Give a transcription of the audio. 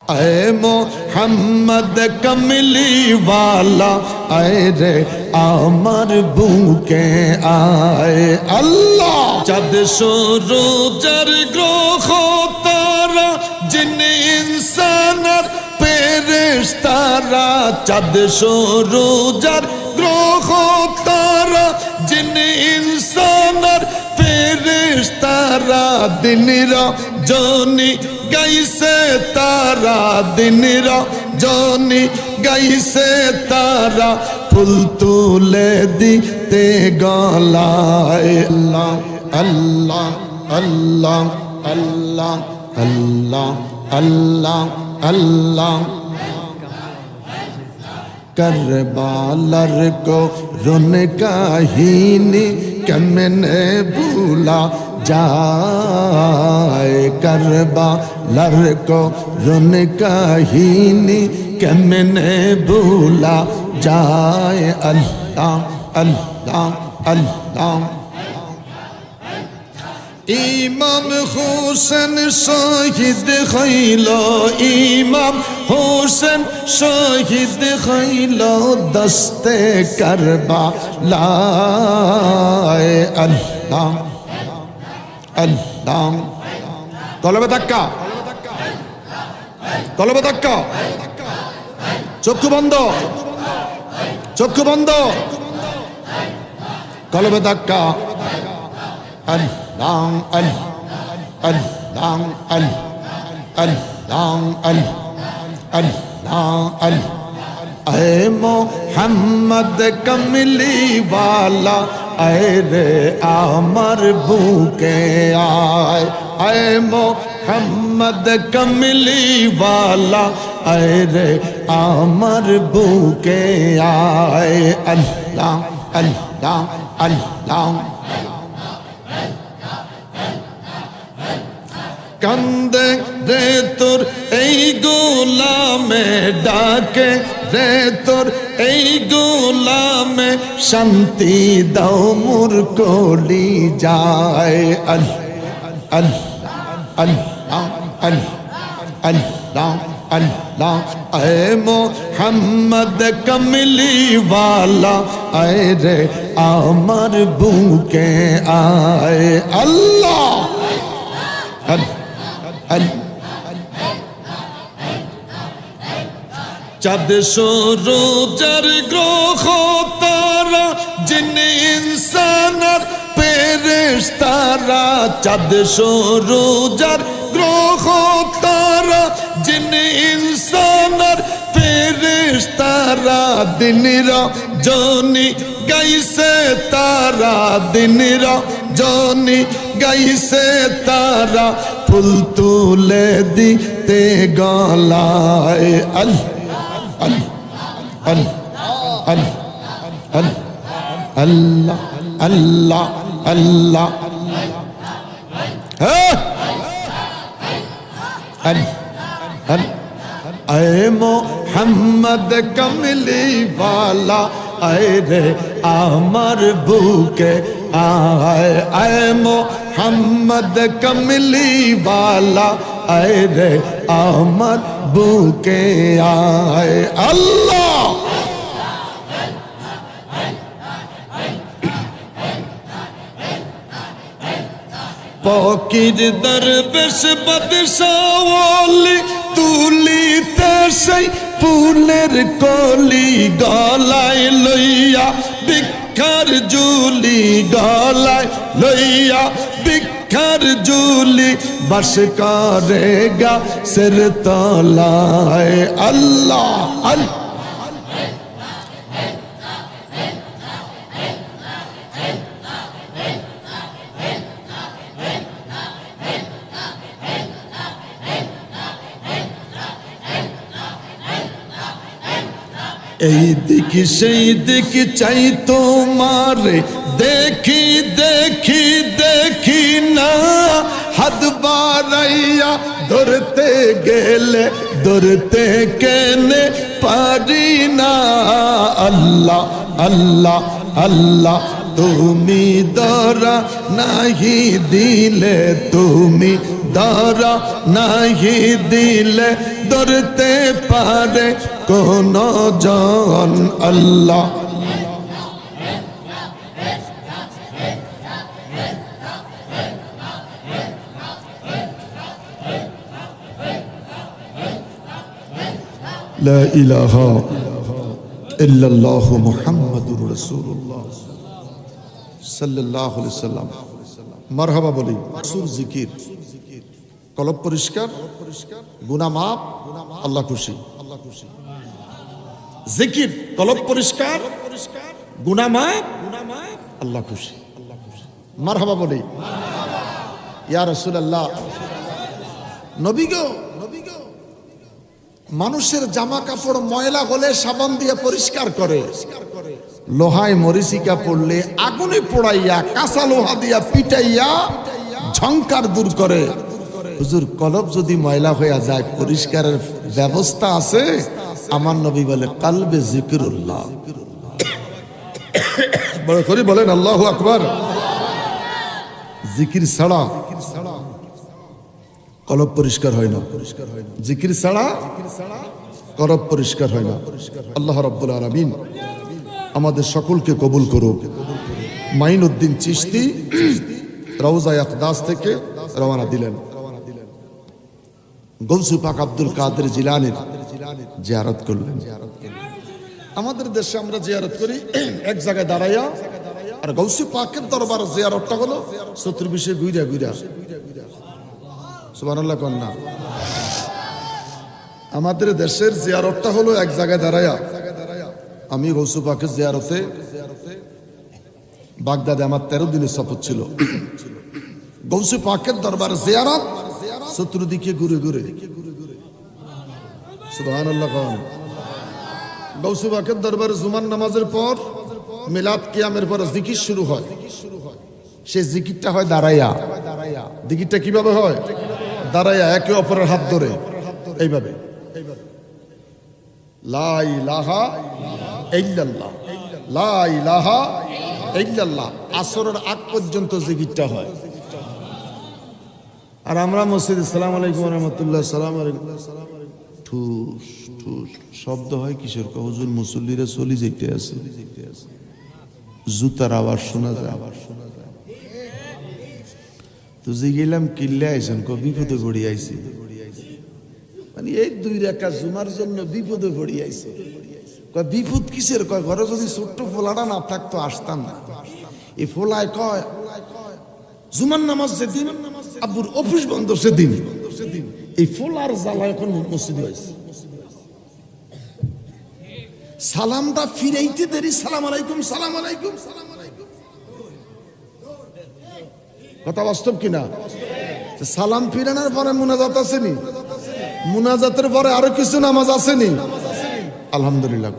ऐ मोहम्मद कमली वाला आए रे আমার বুকে আয় আল্লাহ চাঁদ সূরজের গ্রহ তারা জিন ইনসান আর ফেরেশতারা চাঁদ সূরজের গ্রহ তারা জিন ইনসান আর ফেরেশতারা দিন রজনী গাইছে তারা দিন রজনী গাইছে তারা ফুল তুলে দিতে গলায় আল্লাহ আল্লাহ আল্লাহ আল্লাহ আল্লাহ আল্লাহ আল্লাহ करबालर को रुन काहिनी कमने भूला जाए करबालर को रुन काहिनी कमने भूला जाए अल्लाह अल्लाह अल्लाह इमाम हुसैन शहीद खैलो इमाम हुसैन शहीद खैलो दस्ते करबला अल्लाह अल्लाह कलबे धक्का कलबे धक्का चक्षु बंद चक्षु बंद कलबे धक्का अल्लाह अल्लाह अल्लाह अल्लाह ऐ मोहम्मद कमली वाला ऐ रे আমার বুকে आए ऐ मोहम्मद कमली वाला ऐ रे আমার বুকে आए अल्लाह अल्लाह अल्लाह कंदे रे तोर এই গোলামে ডাকে রে তোর এই গোলামে শান্তি দাও মোর কলি যায় আল্লাহ আল্লাহ আল্লাহ अल्लाह ऐ मोहम्मद कमली वाला ऐ रे আমার বুকে आए अल्लाह চাঁদ সূরজের গ্রহ তারা জিন ইনসান আর ফেরেশতারা চাঁদ সূরজের গ্রহ তারা জিন ইনসান আর ফেরেশতারা দিন রজনী গাইছে তারা দিন রজনী গাইছে তারা ফুল তুলে দিতে গলায় আল্লাহ अल्लाह अल्लाह अल्लाह ऐ मोहम्मद कमली वाला ऐ रे আমার বুকে आए ऐ मोहम्मद कमली वाला ऐ रे আমার বুকে आए अल्लाह ফকির দরবেশ বাদশাহ ওলি তুলিতে সেই ফুলের কলি গলায় লইয়া ভিক্ষার ঝুলি গলায় লইয়া ভিক্ষার ঝুলি বাস করে গাছের তলায় আল্লাহ আল্লাহ এই দিকে সেই দিকে চাই তোমারে দেখি দেখি দেখি না হাত বাড়াইয়া ধরতে গেলে ধরতে কেনে পারি না আল্লাহ আল্লাহ আল্লাহ তুমি ধরা নাহি দিলে তুমি ধরা নাহি দিলে ধরতে পারে কোন জন আল্লাহ লা ইলাহা ইল্লাল্লাহু মুহাম্মাদুর রাসূলুল্লাহ সাল্লাল্লাহু আলাইহি সাল্লাম। মারহাবা বলি। রাসূল জিকির, কলব পরিষ্কার, গুনাহ মাফ, আল্লাহ খুশি। জিকির, কলব পরিষ্কার, গুনাহ মাফ, আল্লাহ খুশি। মারহাবা বলি। ইয়া রাসূলুল্লাহ, নবী গো, মানুষের জামা কাপড় ময়লা হলে সাবান দিয়ে পরিষ্কার করে, লোহায় মরিচিকা পড়লে আগুনে পোড়াইয়া কাঁচা লোহা দিয়া পিটাইয়া ঝংকার দূর করে। হুজুর, কলব যদি ময়লা হয়ে যায় পরিষ্কারের ব্যবস্থা আছে? আমার নবী বলে কালবে জিকিরুল্লাহ। বড় করে বলেন আল্লাহু আকবার। জিকির ছাড়া কলব পরিষ্কার হয় না, জিকির ছাড়া কলব পরিষ্কার হয় না। আল্লাহ রাব্বুল আলামিন আমাদের সকলকে কবুল করুক। মাইনউদ্দিন চিশতি রওজায়ে আকদাস থেকে রওনা দিলেন। গৌসে পাক আব্দুল কাদের জিলানীর জিয়ারত করলেন। আমাদের দেশে আমরা জিয়ারত করি এক জায়গায় দাঁড়াইয়া, আর গৌসে পাকের দরবার জিয়ারতটা হলো চতুর্দিকে ঘুরা ঘুরা। সুবহানাল্লাহ কন্যা। আমাদের দেশের জিয়ারতটা হলো এক জায়গায় দাঁড়াইয়া। আমি গৌসে পাকের জিয়ারতে বাগদাদে আমার 13 দিনের সফর ছিল। গৌসে পাকের দরবার জিয়ারত চতুর্দিকে ঘুরে ঘুরে। সুবহানাল্লাহ কন। গৌসে পাকের দরবার জুমার নামাজের পর মিলাদ কিয়ামের পর জিকির শুরু হয়। সেই জিকিরটা হয় দাঁড়াইয়া। জিকিরটা কিভাবে হয়? দাঁড়াইয়া, একে অপরের হাত ধরে এইভাবে। লা ইলাহা ইল্লাল্লাহ, লা ইলাহা ইল্লাল্লাহ। আসরের আগ পর্যন্ত জিকিরটা হয়। আর আমরা মসজিদে আসসালামু আলাইকুম ওয়া রাহমাতুল্লাহ, আসসালামু আলাইকুম, ঠুস ঠুস শব্দ হয় কিসের? হুজুর মুসল্লিরা চলি যেতে আছে, জুতার আওয়াজ শোনা যায়। তো যে গেলাম কিল্লে আইসেন, বিপদে পড়ি আইছি। মানে এই 2 রাকাত জুমার জন্য বিপদে পড়ি আইছে। বিপদ কিসের? ঘরে যদি ছোট্ট ফোলাটা না থাকতো আসতাম না। এই ফোলায় কয় জুমার নামাজ যেদিন আব্বুর অফিস বন্ধ সেদিন এই ফোলার জ্বালা এখন মসজিদে হয়েছে। সালামটা ফিরাইতে দেরি, সালাম আলাইকুম, সালাম আলাইকুম, সালাম আলাইকুম। কথা বাস্তব কিনা? সালাম ফিরানোর পরে মুনাজাত আসেনি, মুনাজাতের পরে আরো কিছু নামাজ আসেনি। আলহামদুলিল্লাহ।